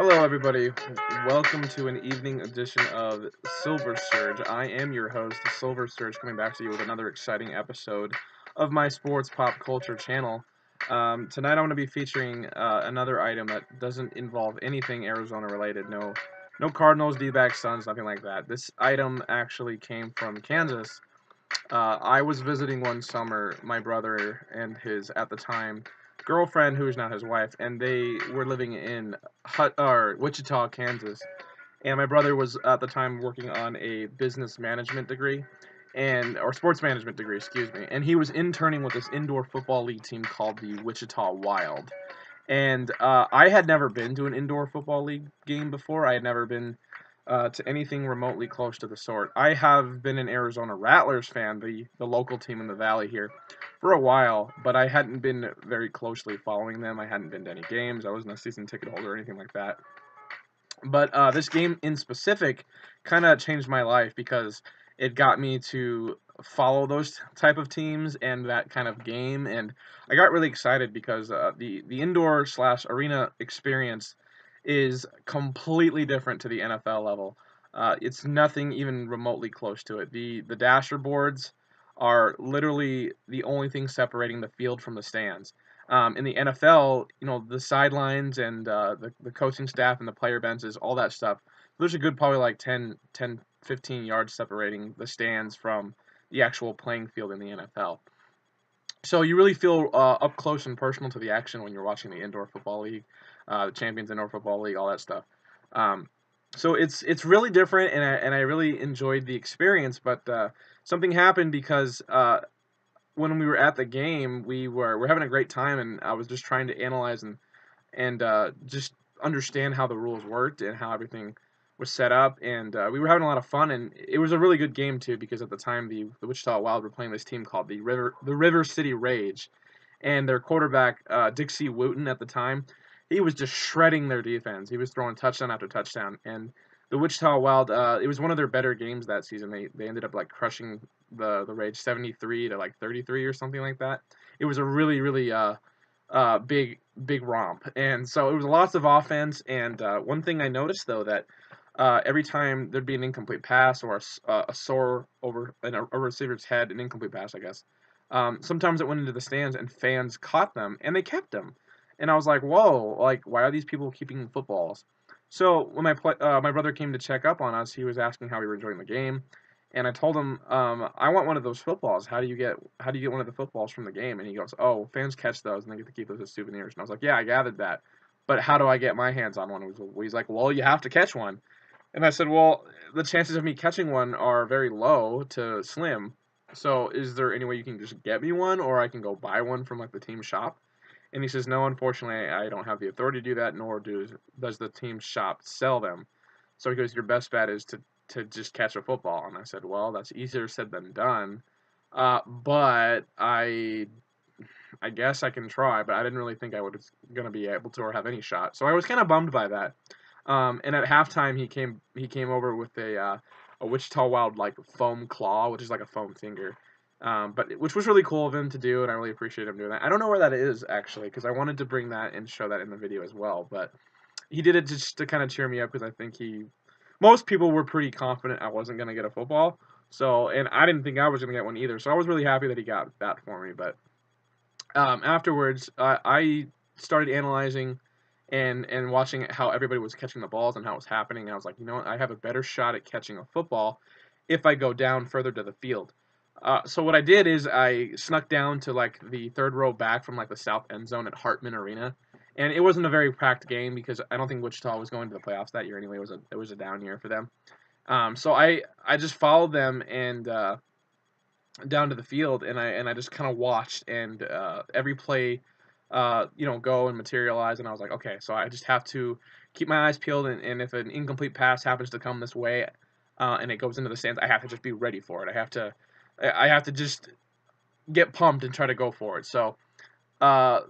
Hello, everybody. Welcome to an evening edition of Silver Surge. I am your host, Silver Surge, coming back to you with another exciting episode of my sports pop culture channel. Tonight, I'm going to be featuring another item that doesn't involve anything Arizona related. No Cardinals, D-backs, Suns, nothing like that. This item actually came from Kansas. I was visiting one summer my brother and his, at the time, girlfriend, who is now his wife, and they were living in Wichita, Kansas. And my brother was at the time working on a business management degree, or sports management degree, excuse me. And he was interning with this indoor football league team called the Wichita Wild. And I had never been to an indoor football league game before. I had never been to anything remotely close to the sort. I have been an Arizona Rattlers fan, the local team in the Valley here, for a while, but I hadn't been very closely following them. I hadn't been to any games. I wasn't a season ticket holder or anything like that. But this game in specific kind of changed my life because it got me to follow those type of teams and that kind of game, and I got really excited because the indoor slash arena experience is completely different to the NFL level. It's nothing even remotely close to it. The dasher boards are literally the only thing separating the field from the stands. In the NFL, the sidelines and the coaching staff and the player benches, all that stuff, there's a good probably like 15 yards separating the stands from the actual playing field in the NFL. So you really feel up close and personal to the action when you're watching the indoor football league, the Champions Indoor Football League, all that stuff. Um, so it's really different, and I really enjoyed the experience. But something happened because when we were at the game, we're having a great time, and I was just trying to analyze and just understand how the rules worked and how everything was set up, and we were having a lot of fun, and it was a really good game too because at the time the Wichita Wild were playing this team called the River City Rage, and their quarterback Dixie Wooten at the time, he was just shredding their defense. He was throwing touchdown after touchdown, and the Wichita Wild, it was one of their better games that season. They ended up like crushing the Rage 73 to like 33 or something like that. It was a really big romp, and so it was lots of offense. And one thing I noticed though that every time there'd be an incomplete pass or a soar over a receiver's head, an incomplete pass, I guess. Sometimes it went into the stands and fans caught them and they kept them. And I was like, whoa, like why are these people keeping footballs? So when my brother came to check up on us, he was asking how we were enjoying the game, and I told him, I want one of those footballs. How do you get one of the footballs from the game? And he goes, oh, fans catch those and they get to keep those as souvenirs. And I was like, yeah, I gathered that, but how do I get my hands on one? He's like, well, you have to catch one. And I said, well, the chances of me catching one are very low to slim. So is there any way you can just get me one, or I can go buy one from like the team shop? And he says, no, unfortunately, I don't have the authority to do that, nor does the team shop sell them. So he goes, your best bet is to just catch a football. And I said, well, that's easier said than done. But I guess I can try, but I didn't really think I was going to be able to or have any shot. So I was kind of bummed by that. And at halftime, he came over with a Wichita Wild like foam claw, which is like a foam finger, which was really cool of him to do, and I really appreciate him doing that. I don't know where that is actually, because I wanted to bring that and show that in the video as well, but he did it just to kind of cheer me up because I think most people were pretty confident I wasn't gonna get a football, so and I didn't think I was gonna get one either, so I was really happy that he got that for me. But afterwards, I started analyzing and watching how everybody was catching the balls and how it was happening. And I was like, you know what? I have a better shot at catching a football if I go down further to the field. So what I did is I snuck down to like the third row back from like the south end zone at Hartman Arena, and it wasn't a very packed game because I don't think Wichita was going to the playoffs that year anyway. It was a down year for them. So I just followed them and down to the field, and I just kind of watched, and every play, go and materialize, and I was like, okay, so I just have to keep my eyes peeled, and if an incomplete pass happens to come this way, and it goes into the stands, I have to just be ready for it. I have to just get pumped and try to go for it. So, lo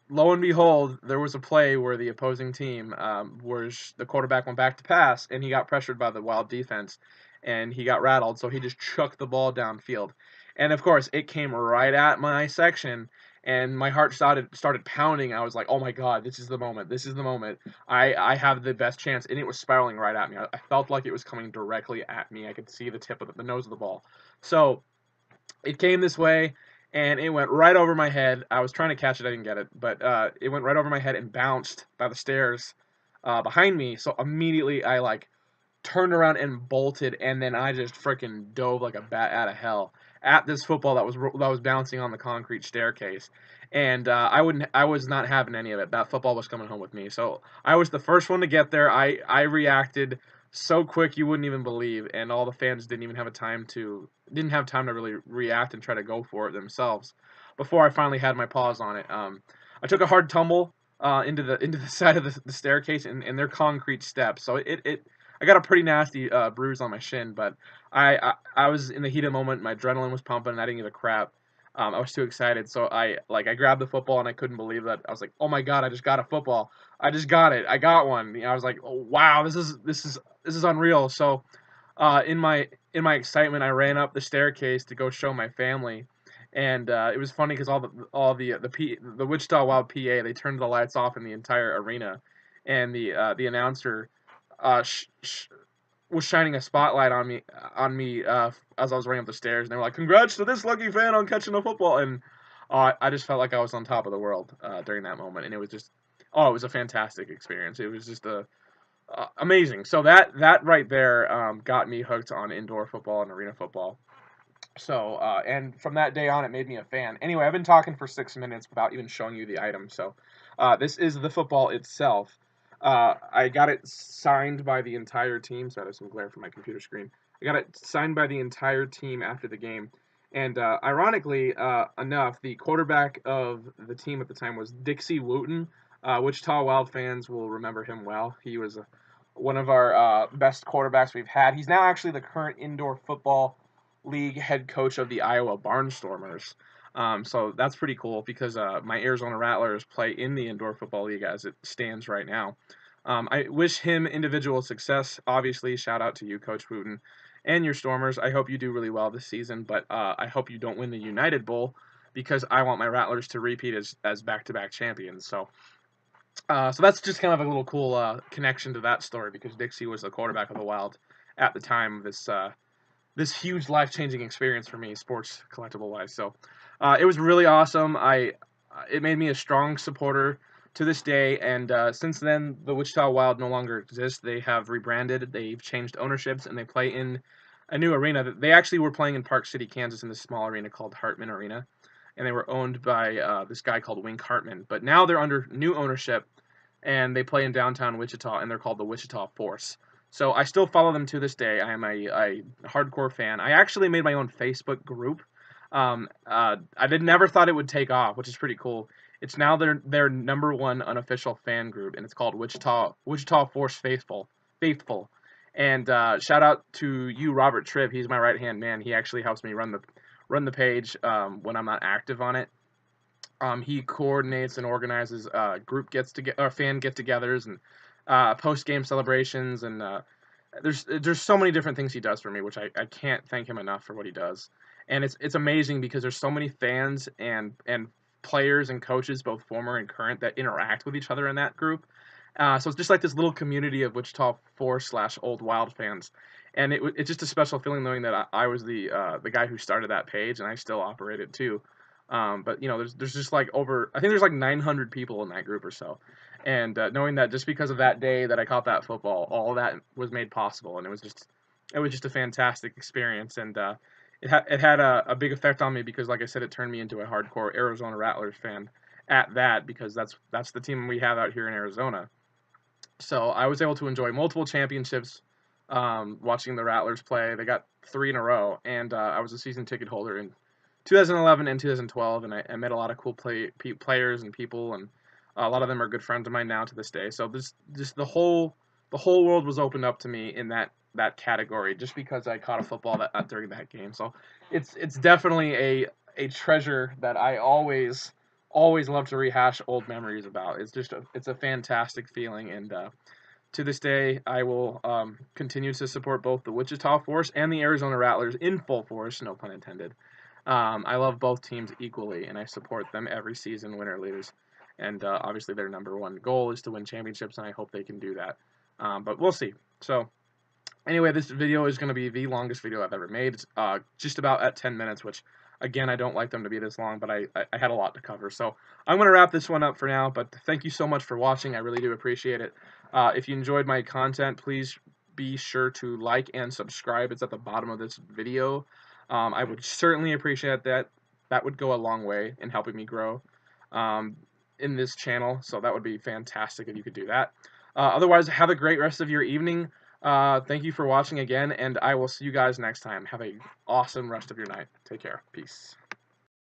and behold, there was a play where the opposing team, where the quarterback went back to pass, and he got pressured by the Wild defense, and he got rattled, so he just chucked the ball downfield. And of course, it came right at my section, and my heart started pounding. I was like, oh my god, this is the moment. This is the moment. I have the best chance, and it was spiraling right at me. I felt like it was coming directly at me. I could see the tip of the nose of the ball. So it came this way, and it went right over my head. I was trying to catch it, I didn't get it, but it went right over my head and bounced by the stairs behind me. So immediately I like turned around and bolted, and then I just freaking dove like a bat out of hell at this football that was bouncing on the concrete staircase. And I was not having any of it. That football was coming home with me. So I was the first one to get there. I reacted so quick you wouldn't even believe, and all the fans didn't have time to really react and try to go for it themselves before I finally had my paws on it. I took a hard tumble into the side of the staircase and their concrete steps. So it I got a pretty nasty bruise on my shin, but I was in the heat of the moment. My adrenaline was pumping, and I didn't give a crap. I was too excited, so I grabbed the football, and I couldn't believe that. I was like, "Oh my god, I just got a football! I just got it! I got one!" I was like, "Oh wow, this is unreal!" So, in my excitement, I ran up the staircase to go show my family, and it was funny because the Wichita Wild PA, they turned the lights off in the entire arena, and the announcer sh- sh- was shining a spotlight on me as I was running up the stairs, and they were like, "Congrats to this lucky fan on catching a football!" And I just felt like I was on top of the world during that moment, and it was a fantastic experience. It was just amazing. So that right there got me hooked on indoor football and arena football. So, and from that day on, it made me a fan. Anyway, I've been talking for 6 minutes without even showing you the item. So, this is the football itself. I got it signed by the entire team. Sorry, there's some glare from my computer screen. I got it signed by the entire team after the game. And ironically enough, the quarterback of the team at the time was Dixie Wooten. Wichita Wild fans will remember him well. He was one of our best quarterbacks we've had. He's now actually the current indoor football league head coach of the Iowa Barnstormers. So that's pretty cool because my Arizona Rattlers play in the indoor football league as it stands right now. I wish him individual success. Obviously, shout out to you, Coach Wooten, and your Stormers. I hope you do really well this season, but I hope you don't win the United Bowl because I want my Rattlers to repeat as back-to-back champions. So that's just kind of a little cool connection to that story because Dixie was the quarterback of the Wild at the time of this huge life-changing experience for me, sports collectible-wise. So it was really awesome. It made me a strong supporter to this day, and since then, the Wichita Wild no longer exists. They have rebranded, they've changed ownerships, and they play in a new arena. They actually were playing in Park City, Kansas, in this small arena called Hartman Arena, and they were owned by this guy called Wink Hartman. But now they're under new ownership, and they play in downtown Wichita, and they're called the Wichita Force. So I still follow them to this day. I am a hardcore fan. I actually made my own Facebook group. I never thought it would take off, which is pretty cool. It's now their number one unofficial fan group, and it's called Wichita Force Faithful. And shout out to you, Robert Tribb. He's my right hand man. He actually helps me run the page when I'm not active on it. He coordinates and organizes fan get-togethers and post-game celebrations, and there's so many different things he does for me, which I can't thank him enough for what he does. And it's amazing because there's so many fans and players and coaches, both former and current, that interact with each other in that group. So it's just like this little community of Wichita Force / Old Wild fans, and it's just a special feeling knowing that I was the guy who started that page, and I still operate it too. But there's just like I think there's like 900 people in that group or so, and knowing that just because of that day that I caught that football, all that was made possible, and it was just a fantastic experience, and it had a big effect on me because, like I said, it turned me into a hardcore Arizona Rattlers fan at that, because that's the team we have out here in Arizona. So I was able to enjoy multiple championships watching the Rattlers play. They got 3 in a row, and I was a season ticket holder in 2011 and 2012, and I met a lot of cool players and people, and a lot of them are good friends of mine now to this day. So just the whole world was opened up to me in that category just because I caught a football during that game. So it's definitely a treasure that I always love to rehash old memories about. It's a fantastic feeling, and to this day, I will continue to support both the Wichita Force and the Arizona Rattlers in full force, no pun intended. I love both teams equally, and I support them every season, win or lose. And obviously, their number one goal is to win championships, and I hope they can do that. But we'll see. So, anyway, this video is going to be the longest video I've ever made. It's just about at 10 minutes, which, again, I don't like them to be this long, but I had a lot to cover. So, I'm going to wrap this one up for now, but thank you so much for watching. I really do appreciate it. If you enjoyed my content, please be sure to like and subscribe. It's at the bottom of this video. I would certainly appreciate that. That would go a long way in helping me grow in this channel, so that would be fantastic if you could do that. Otherwise, have a great rest of your evening. Thank you for watching again, and I will see you guys next time. Have a awesome rest of your night. Take care. Peace.